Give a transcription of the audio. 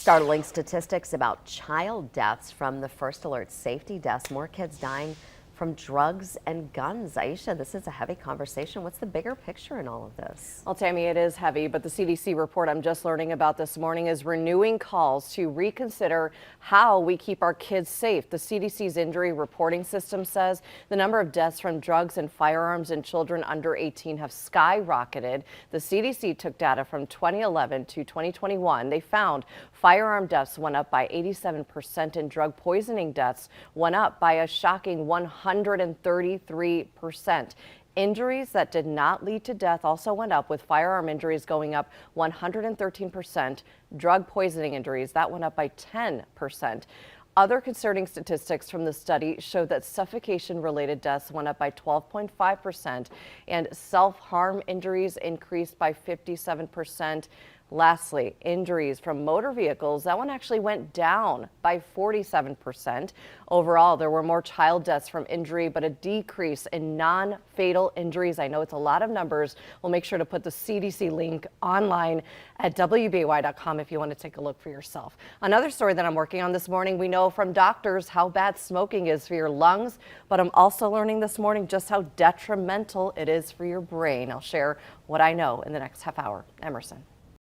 Startling statistics about child deaths from the First Alert safety desk. More kids dying from drugs and guns. Aisha, this is a heavy conversation. What's the bigger picture in all of this? Well, Tammy, it is heavy, but the CDC report I'm just learning about this morning is renewing calls to reconsider how we keep our kids safe. The CDC's injury reporting system says the number of deaths from drugs and firearms in children under 18 have skyrocketed. The CDC took data from 2011 to 2021. They found firearm deaths went up by 87% and drug poisoning deaths went up by a shocking 133%. Injuries that did not lead to death also went up, with firearm injuries going up 113%. Drug poisoning injuries, that went up by 10%. Other concerning statistics from the study show that suffocation-related deaths went up by 12.5%, and self-harm injuries increased by 57%. Lastly, injuries from motor vehicles, that one actually went down by 47%. Overall, there were more child deaths from injury, but a decrease in non-fatal injuries. I know it's a lot of numbers. We'll make sure to put the CDC link online at WBAY.com if you want to take a look for yourself. Another story that I'm working on this morning, we know from doctors how bad smoking is for your lungs, but I'm also learning this morning just how detrimental it is for your brain. I'll share what I know in the next half hour. Emerson.